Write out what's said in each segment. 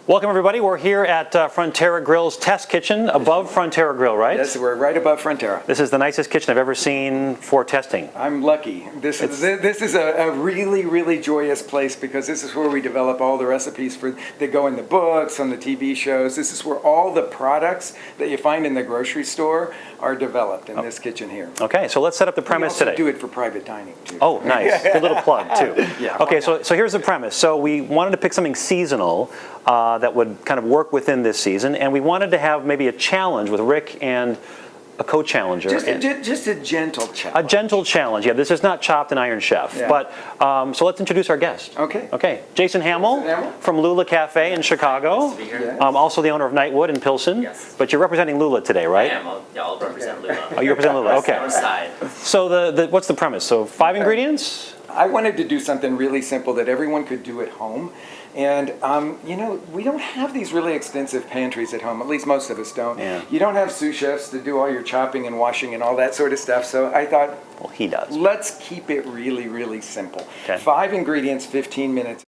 Welcome everybody. We're here at Frontera Grill's Test Kitchen, above Frontera Grill, right? Yes, we're right above Frontera. This is the nicest kitchen I've ever seen for testing. I'm lucky. This is a really, really joyous place because this is where we develop all the recipes that go in the books, on the TV shows. This is where all the products that you find in the grocery store are developed in this kitchen here. Okay, so let's set up the premise today. We also do it for private dining too. Oh, nice. A little plug too. Yeah. Okay, so here's the premise. So we wanted to pick something seasonal that would kind of work within this season, and we wanted to have maybe a challenge with Rick and a co-challenger. Just a gentle challenge. A gentle challenge, yeah. This is not Chopped and Iron Chef. Yeah. But, so let's introduce our guest. Okay. Okay, Jason Hammel from Lula Cafe in Chicago. Nice to be here. Yes. Also the owner of Nightwood in Pilsen. Yes. But you're representing Lula today, right? I am. I'll represent Lula. Oh, you represent Lula, okay. Our side. So what's the premise? So 5 ingredients? I wanted to do something really simple that everyone could do at home. And, you know, we don't have these really extensive pantries at home. At least most of us don't. Yeah. You don't have sous chefs to do all your chopping and washing and all that sort of stuff. So I thought, Well, he does. let's keep it really, really simple. Okay. 5 ingredients, 15 minutes.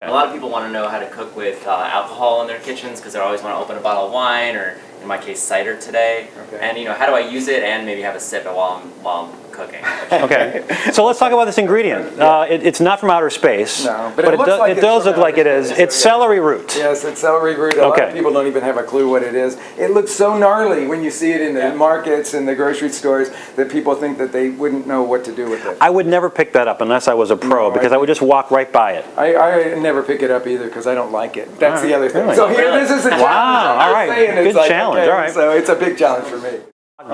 A lot of people want to know how to cook with alcohol in their kitchens because they always want to open a bottle of wine or, in my case, cider today. Okay. And, you know, how do I use it and maybe have a sip while I'm cooking? Okay, so let's talk about this ingredient. It's not from outer space, No, but it looks like it it's does from look like outer it is. space, It's so yeah. celery root. Yes, it's celery root. A lot of people don't even have a clue what it is. It looks so gnarly when you see it in the markets and the grocery stores that people think that they wouldn't know what to do with it. I would never pick that up unless I was a pro No, because I would just walk right by it. I never pick it up either because I don't like it. That's the other thing. Really? So here, this is a challenge. Wow, I'm all just right. saying, it's Good like, challenge, okay, all right. So it's a big challenge for me.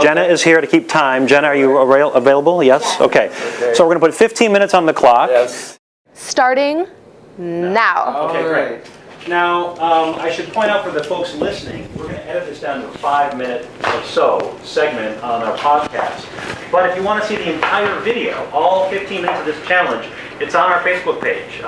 Jenna is here to keep time. Jenna, are you available? Yes? Okay. So we're going to put 15 minutes on the clock. Yes. Starting now. Okay, All great. right. Now, I should point out for the folks listening, we're going to edit this down to a 5-minute or so segment on our podcast. But if you want to see the entire video, all 15 minutes of this challenge, it's on our Facebook page,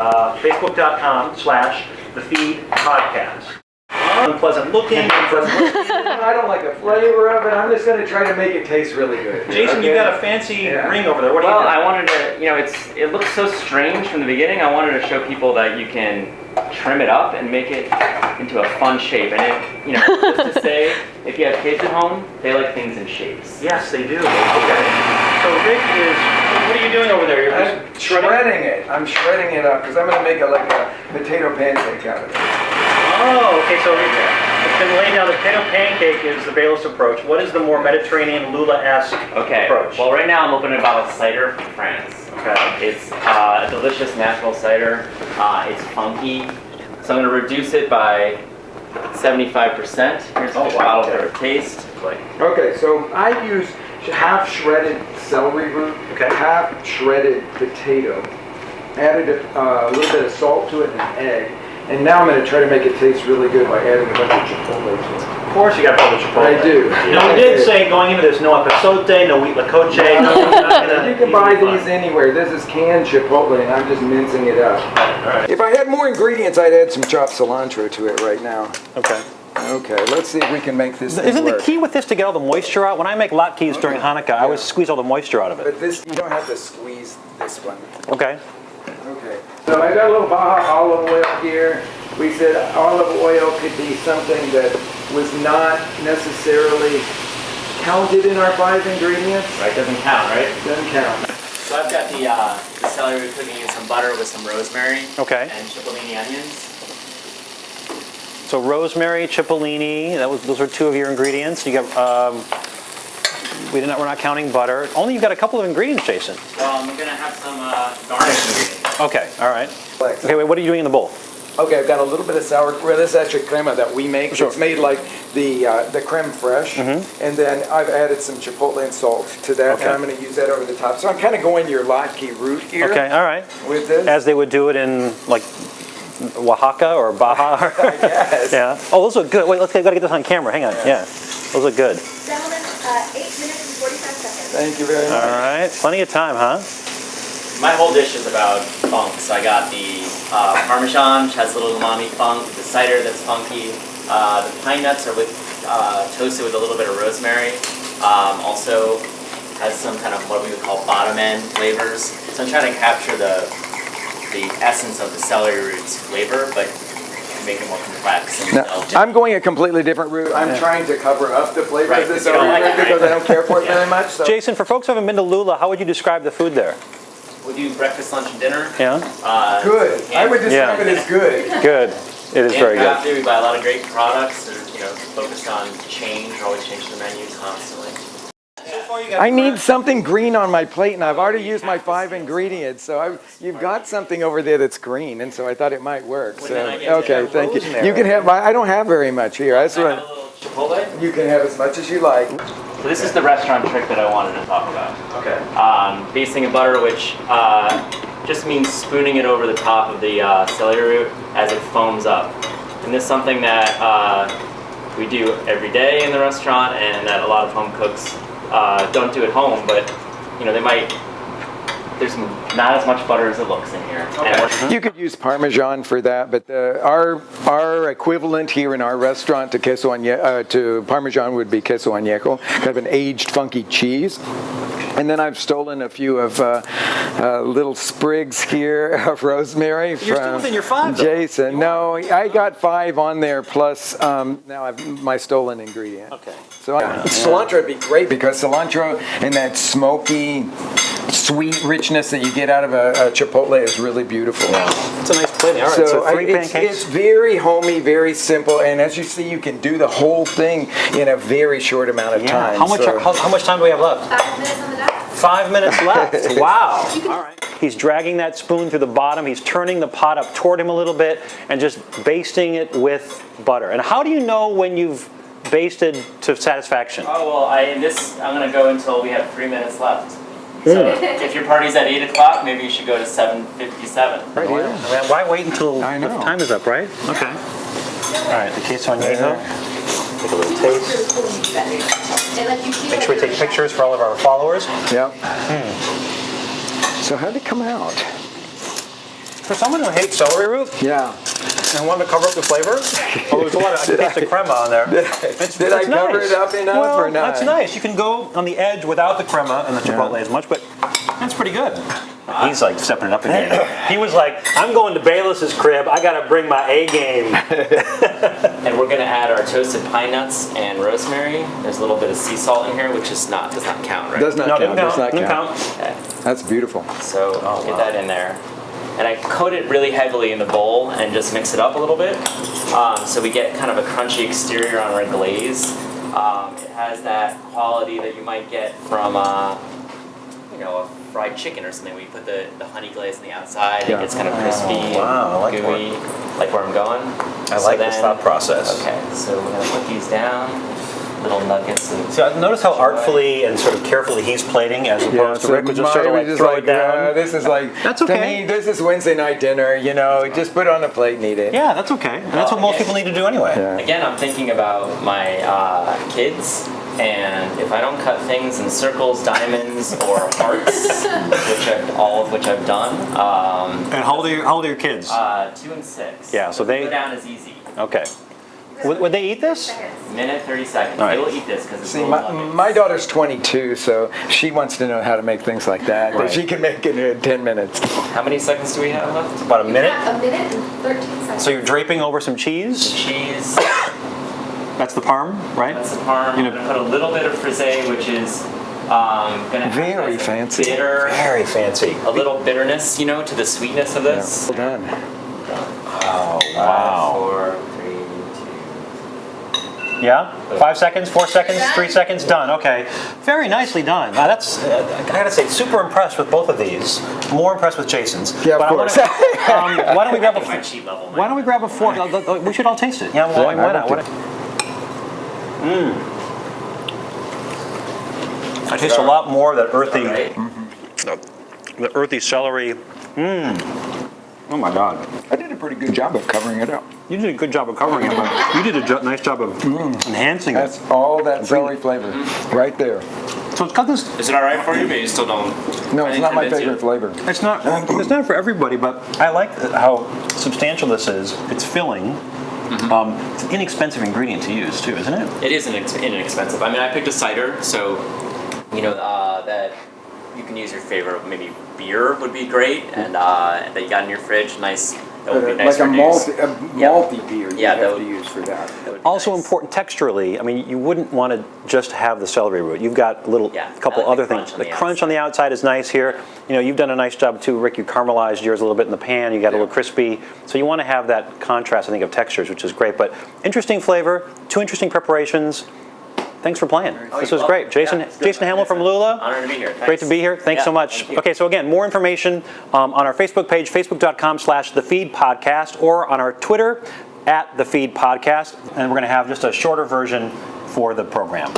facebook.com/thefeedpodcast. Unpleasant looking. I don't like the flavor of it. I'm just going to try to make it taste really good. Jason, you got a fancy ring over there. What are you Well, doing? I wanted to, you know, it looks so strange from the beginning. I wanted to show people that you can trim it up and make it into a fun shape. And it, you know, just to say, if you have kids at home, they like things in shapes. Yes, they do. Okay. So Rick what are you doing over there? You're I'm shredding it. I'm shredding it up because I'm going to make it like a potato pancake out of it. Oh, okay, so it's been laid down. The potato pancake is the Bayless approach. What is the more Mediterranean Lula-esque approach? Well, right now I'm opening a bottle of cider from France. Okay. It's a delicious natural cider. It's funky. So I'm going to reduce it by 75%. Here's a bottle for a taste. Okay, so I use half shredded celery root, half shredded potato, added a little bit of salt to it and an egg, and now I'm going to try to make it taste really good by adding a bunch of chipotle to it. Of course you got to put the chipotle. I do. Now we did say going into this, no epazote, no wheat lacoche. You can buy these anywhere. This is canned chipotle, and I'm just mincing it up. All right. If I had more ingredients, I'd add some chopped cilantro to it right now. Okay. Okay, let's see if we can make this thing Isn't work. the key with this to get all the moisture out? When I make latkes during Hanukkah, I always squeeze all the moisture out of it. But this, you don't have to squeeze this one. Okay. Okay. So I got a little Baja olive oil here. We said olive oil could be something that was not necessarily counted in our 5 ingredients. Right, doesn't count, right? Doesn't count. So I've got the celery cooking in some butter with some rosemary Okay. and cipollini onions. So rosemary, cipollini, those are 2 of your ingredients. You got we're not counting butter. Only you've got a couple of ingredients, Jason. Well, I'm going to have some garnish ingredients. Okay, all right. Okay, wait, what are you doing in the bowl? Okay, I've got a little bit of sour cream. This is actually crema that we make. Sure. It's made like the creme fraiche. And then I've added some chipotle and salt to that, Okay. and I'm going to use that over the top. So I'm kind of going your latke route here. Okay, all right. With this. As they would do it in like Oaxaca or Baja. I guess. Yeah. Oh, those look good. Wait, let's gotta get this on camera. Hang on. Yeah. Those look good. Gentlemen, 8 minutes and 45 seconds. Thank you very much. All right. Plenty of time, huh? My whole dish is about funk. So I got the Parmesan, which has a little umami funk, the cider that's funky, the pine nuts are toasted with a little bit of rosemary. Also has some kind of what we would call bottom end flavors. So I'm trying to capture the essence of the celery root's flavor, but make it more complex. And Now, I'm going a completely different route. I'm trying to cover up the flavor Right, of this you don't celery like root it, because right? I don't care for it very much. So. Jason, for folks who haven't been to Lula, how would you describe the food there? we do breakfast, lunch, and dinner. Yeah? Good. I would describe Yeah. it as good. Good. It is very good. After we buy a lot of great products. They're, focused on change. We're always changing the menus constantly. I need something green on my plate, and I've already used my 5 ingredients. So you've got something over there that's green, and so I thought it might work. So okay, thank you. You can have. I don't have very much here. That's Can I have a what. little Chipotle? You can have as much as you like. So this is the restaurant trick that I wanted to talk about. Okay. Basting in butter, which just means spooning it over the top of the celery root as it foams up. And this is something that we do every day in the restaurant, and that a lot of home cooks don't do at home, but they might. There's not as much butter as it looks in here. Okay. You could use Parmesan for that, but our equivalent here in our restaurant to to Parmesan would be queso añejo, kind of an aged, funky cheese. And then I've stolen a few of little sprigs here of rosemary from You're still within your 5, though. Jason. No, I got 5 on there plus now I've my stolen ingredient. Okay. So cilantro would be great because cilantro and that smoky, sweet richness that you get out of a chipotle is really beautiful. It's a nice plating. All right, so 3 it's pancakes. very homey, very simple, and as you see, you can do the whole thing in a very short amount of time. How much time do we have left? 5 minutes on the dot. 5 minutes left. Wow. All right. He's dragging that spoon through the bottom. He's turning the pot up toward him a little bit and just basting it with butter. And how do you know when you've basted to satisfaction? Oh well, I'm gonna go until we have 3 minutes left. So if your party's at 8 o'clock, maybe you should go to 7:57. Right here. I mean, why wait until I know. the time is up, right? Okay. All right, the queso añejo. Take a little taste. Make sure we take pictures for all of our followers. Yep. So how'd it come out? For someone who hates celery root Yeah. and wanted to cover up the flavor, there's a lot of tasted crema on there. Did I cover it up enough or not? That's nice. You can go on the edge without the crema and the chipotle as much, but that's pretty good. He's like stepping it up again. He was like, I'm going to Bayless's crib. I got to bring my A game. And we're gonna add our toasted pine nuts and rosemary. There's a little bit of sea salt in here, which does not count, right? Does not count. Does not count. Okay. That's beautiful. So get that in there. And I coat it really heavily in the bowl and just mix it up a little bit. So we get kind of a crunchy exterior on our glaze. It has that quality that you might get from a fried chicken or something. We put the honey glaze on the outside. Yeah. It gets kind of crispy wow, I and like gooey. Like where I'm going? I like this thought process. Okay, so we're gonna put these down. Little nuggets of. So notice how artfully and sort of carefully he's plating as opposed to Rick would just sort of like throw it down. This is like, That's okay. To me, this is Wednesday night dinner, just put it on a plate and eat it. Yeah, that's okay. And that's what most people need to do anyway. Yeah. Again, I'm thinking about my kids, and if I don't cut things in circles, diamonds, or hearts, all of which I've done. And how old are your kids? 2 and 6. Yeah, so they- go down is easy. Okay. Would they eat this? Minute 30 seconds. All right. They will eat this because it's See, little nuggets. my daughter's 22, so she wants to know how to make things like that. Right. But she can make it in 10 minutes. How many seconds do we have left? About a minute? A minute and 13 seconds. So you're draping over some cheese? Cheese. That's the parm, right? That's the parm. I'm gonna put a little bit of frisee, which is gonna Very add fancy. bitter, Very fancy. a little bitterness, to the sweetness of this. Well done. Oh, wow. 4, 3, 2. Yeah? 5 seconds, 4 seconds, 3 seconds, done. Okay. Very nicely done. That's, I gotta say, super impressed with both of these. More impressed with Jason's. Yeah, of But I course. why don't we grab My a cheat level. Why don't we grab a fork? We should all taste it. Yeah, why not? I taste a lot more of that earthy, Right? the earthy celery. Oh my God. I did a pretty good job of covering it up. You did a good job of covering it, but you did a nice job of enhancing it. That's all that celery flavor right there. So it's got this. Is it all right for you? But you still don't. No, it's not my convince you? favorite flavor. It's not for everybody, but I like how substantial this is. It's filling. It's an inexpensive ingredient to use too, isn't it? It is inexpensive. I mean, I picked a cider, so that you can use your favorite. Maybe beer would be great, and that you got in your fridge. Nice That would be nice like a reduce. malty beer you Yeah, have that to would- use for that. That would be Also nice. important texturally, I mean, you wouldn't want to just have the celery root. You've got a little, Yeah, couple I like the other crunch things. on The the crunch on the outside is nice here. You know, you've done a nice job too, Rick. You caramelized yours a little bit in the pan. You got a little crispy. So you want to have that contrast, I think, of textures, which is great. But interesting flavor, 2 interesting preparations. Thanks for playing. Oh, This you're was great. welcome. Jason, Yeah, it's good. Jason Hammel from Lula. Honored to be here. Great to be here. Thanks Yeah, so much. thank you. Okay, so again, more information on our Facebook page, facebook.com/thefeedpodcast, or on our Twitter @thefeedpodcast. And we're going to have just a shorter version for the program.